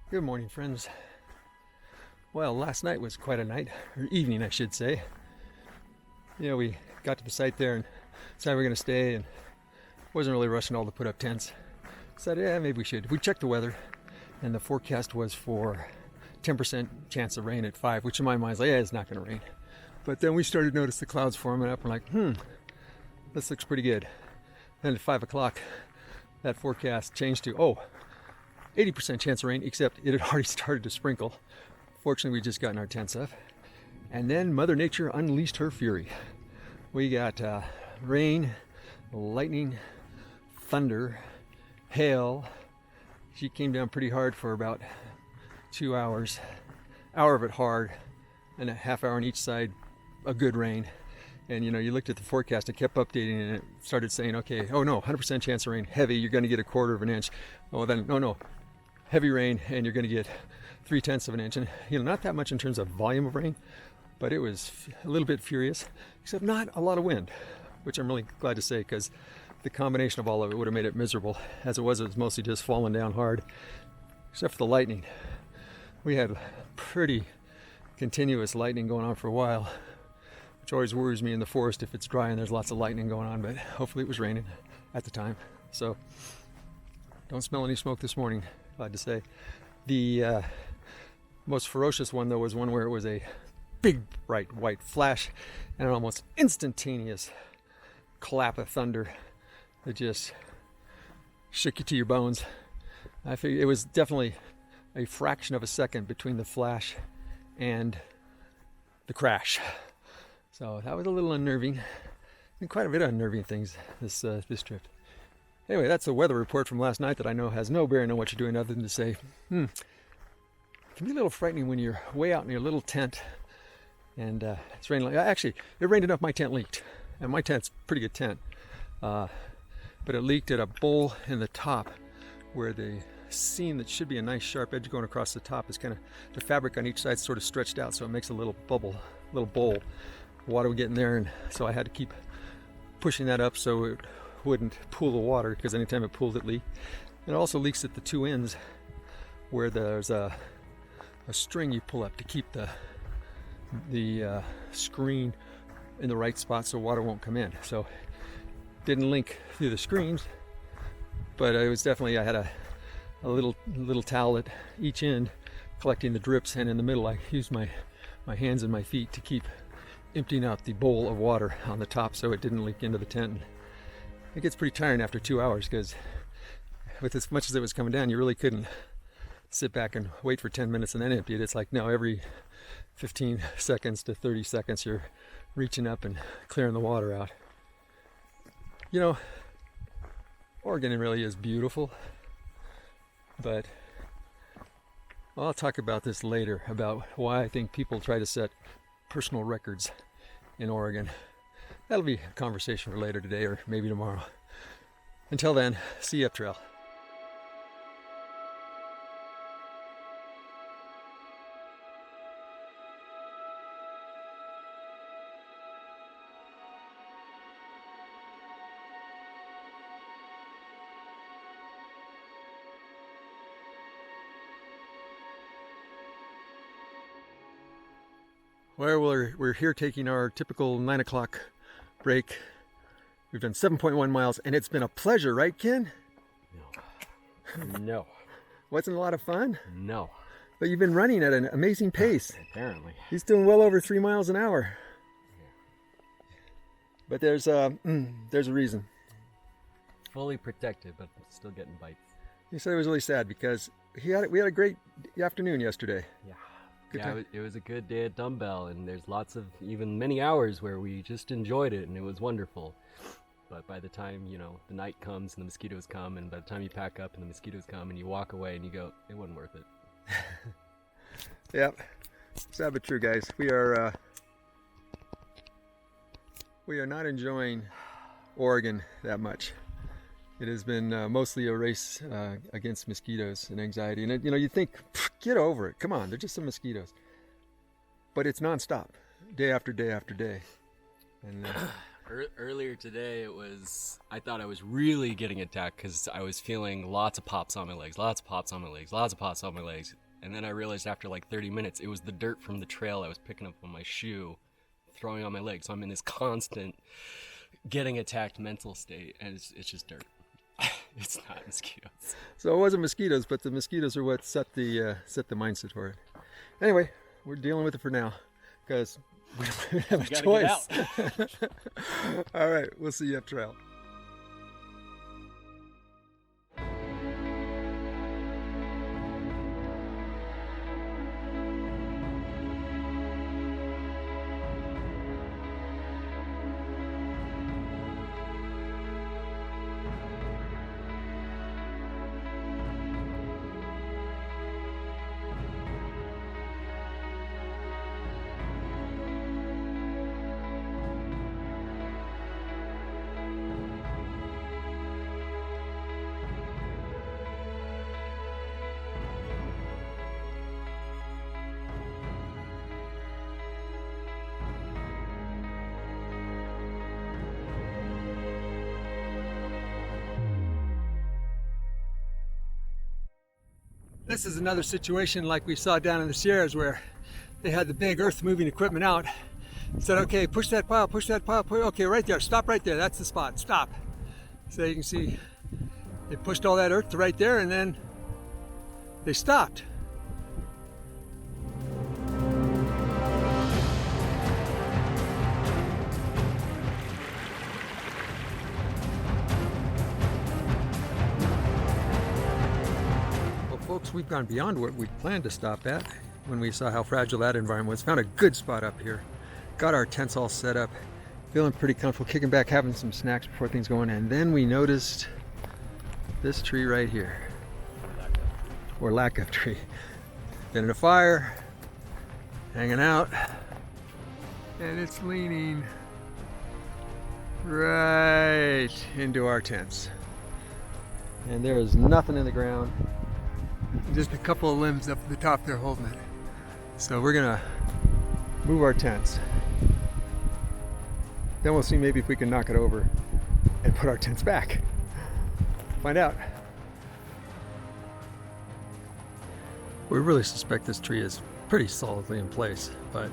Good morning, friends. Well, last night was quite a night, or evening, I should say. Yeah, we got to the site there and decided we were going to stay, and wasn't really rushing all to put up tents. Decided, yeah, maybe we should. We checked the weather, and the forecast was for 10% chance of rain at 5, which in my mind is like, yeah, it's not going to rain. But then we started to notice the clouds forming up. We're like, this looks pretty good. Then at 5 o'clock, that forecast changed to, 80% chance of rain, except it had already started to sprinkle. Fortunately, we just gotten our tents up. And then Mother Nature unleashed her fury. We got rain, lightning, thunder, hail. She came down pretty hard for about 2 hours. Hour of it hard, and a half hour on each side, a good rain. And you looked at the forecast, it kept updating, and it started saying, okay, 100% chance of rain, heavy, you're going to get 1/4 of an inch. Oh, then, no, heavy rain, and you're going to get 3/10 of an inch. And not that much in terms of volume of rain, but it was a little bit furious, except not a lot of wind, which I'm really glad to say, because the combination of all of it would have made it miserable. As it was mostly just falling down hard, except for the lightning. We had pretty continuous lightning going on for a while, which always worries me in the forest if it's dry and there's lots of lightning going on, but hopefully it was raining at the time. So don't smell any smoke this morning, glad to say. The most ferocious one, though, was one where it was a big bright white flash and an almost instantaneous clap of thunder that just shook you to your bones. I figured it was definitely a fraction of a second between the flash and the crash. So that was a little unnerving, and quite a bit of unnerving things this trip. Anyway, that's the weather report from last night that I know has no bearing on what you're doing other than to say, it can be a little frightening when you're way out in your little tent and it's raining. Actually, it rained enough my tent leaked, and my tent's a pretty good tent, but it leaked at a bowl in the top where the seam that should be a nice sharp edge going across the top is kind of, the fabric on each side sort of stretched out, so it makes a little bubble, little bowl. Water would get in there, and so I had to keep pushing that up so it wouldn't pool the water, because anytime it pooled, it leaked. It also leaks at the two ends where there's a string you pull up to keep the screen in the right spot so water won't come in. So didn't link through the screens, but it was definitely, I had a little towel at each end collecting the drips, and in the middle I used my hands and my feet to keep emptying out the bowl of water on the top so it didn't leak into the tent. It gets pretty tiring after 2 hours, because with as much as it was coming down, you really couldn't sit back and wait for 10 minutes and then empty it. It's like, no, every 15 seconds to 30 seconds you're reaching up and clearing the water out. Oregon really is beautiful, but I'll talk about this later, about why I think people try to set personal records in Oregon. That'll be a conversation for later today, or maybe tomorrow. Until then, see you up trail. Well, we're here taking our typical 9 o'clock break. We've done 7.1 miles, and it's been a pleasure, right, Ken? No. Wasn't a lot of fun? No. But you've been running at an amazing pace. Apparently. He's doing well over 3 miles an hour. But there's a reason. Fully protected, but still getting bites. He said it was really sad because we had a great afternoon yesterday. Yeah. Good time. It was a good day at Dumbbell, and there's lots of, even many hours where we just enjoyed it, and it was wonderful. But by the time, the night comes and the mosquitoes come, and by the time you pack up and the mosquitoes come and you walk away and you go, it wasn't worth it. Yep. Sad but true, guys. We are not enjoying Oregon that much. It has been mostly a race against mosquitoes and anxiety. And, you think, get over it. Come on, they're just some mosquitoes. But it's nonstop, day after day after day. And Earlier today, I thought I was really getting attacked because I was feeling lots of pops on my legs, lots of pops on my legs, lots of pops on my legs. And then I realized after like 30 minutes, it was the dirt from the trail I was picking up on my shoe, throwing on my leg. So I'm in this constant getting attacked mental state, and it's just dirt. It's not mosquitoes. So it wasn't mosquitoes, but the mosquitoes are what set the mindset for it. Anyway, we're dealing with it for now because we don't have a choice. All right, we'll see you up trail. This is another situation like we saw down in the Sierras where they had the big earth moving equipment out. Said, okay, push that pile, okay, right there, stop right there, that's the spot, stop. So you can see they pushed all that earth to right there and then they stopped. Folks, we've gone beyond what we planned to stop at when we saw how fragile that environment was. Found a good spot up here. Got our tents all set up. Feeling pretty comfortable, kicking back, having some snacks before things go on. And then we noticed this tree right here. Or lack of tree. Been in a fire, hanging out. And it's leaning right into our tents. And there is nothing in the ground. Just a couple of limbs up at the top there holding it. So we're gonna move our tents. Then we'll see maybe if we can knock it over and put our tents back. Find out. We really suspect this tree is pretty solidly in place, but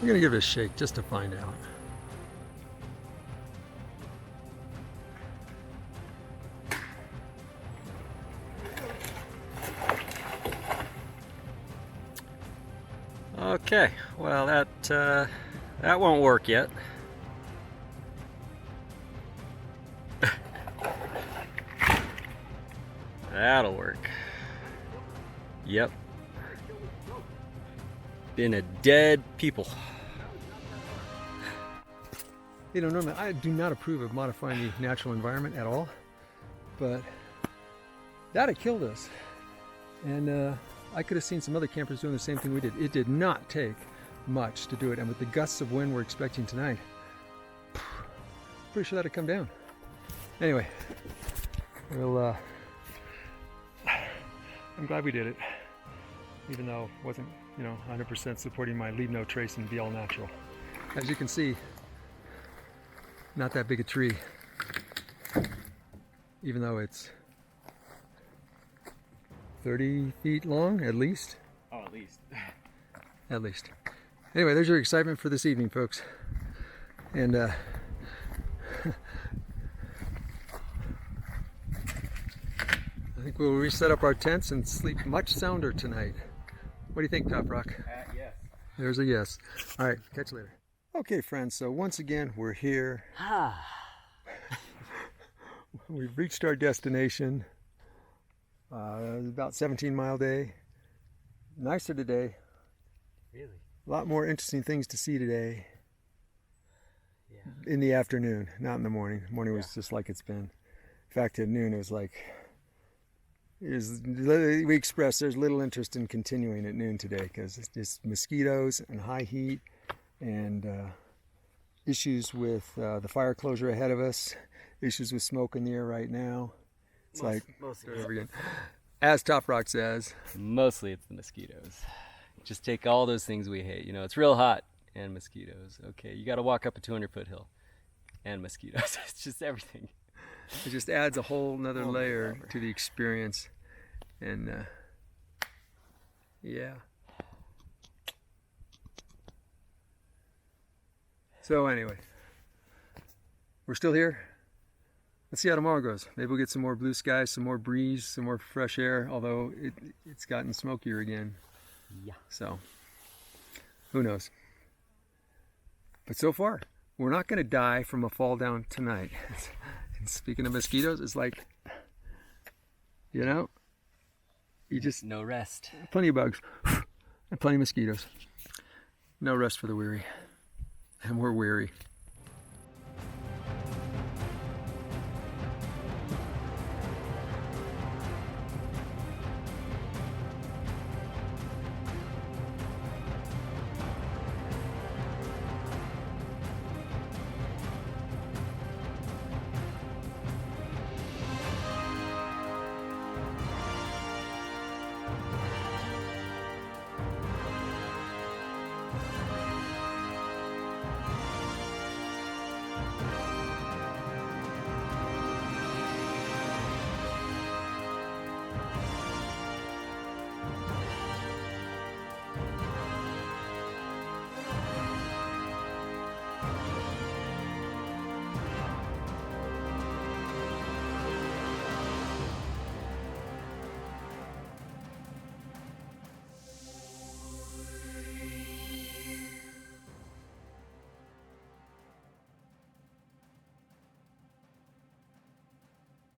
we're gonna give it a shake just to find out. Okay, well that won't work yet. That'll work. Yep. Been a dead people. You know, normally I do not approve of modifying the natural environment at all, but that had killed us. And I could have seen some other campers doing the same thing we did. It did not take much to do it, and with the gusts of wind we're expecting tonight, pretty sure that'd come down. Anyway, we'll I'm glad we did it, even though it wasn't, 100% supporting my leave no trace and be all natural. As you can see, not that big a tree, even though it's 30 feet long, at least. Oh, at least. At least. Anyway, there's your excitement for this evening, folks. And I think we'll reset up our tents and sleep much sounder tonight. What do you think, Top Rock? Yes. There's a yes. All right, catch you later. Okay, friends, so once again, we're here. We've reached our destination. About 17-mile day. Nicer today. Really? A lot more interesting things to see today. Yeah. In the afternoon, not in the morning. Morning was just like it's been. In fact, at noon it was like, we expressed there's little interest in continuing at noon today because it's just mosquitoes and high heat and issues with the fire closure ahead of us, issues with smoke in the air right now. It's mostly, as Top Rock says, mostly it's the mosquitoes. Just take all those things we hate. It's real hot. and mosquitoes. Okay, you got to walk up a 200-foot hill, and mosquitoes. It's just everything. It just adds a whole nother Holy layer rubber. to the experience. And yeah. So anyway, we're still here. Let's see how tomorrow goes. Maybe we'll get some more blue skies, some more breeze, some more fresh air, although it's gotten smokier again. Yeah. So, who knows? But so far, we're not going to die from a fall down tonight. And speaking of mosquitoes, it's like, you know, you just, No rest. plenty of bugs and plenty of mosquitoes. No rest for the weary. And we're weary.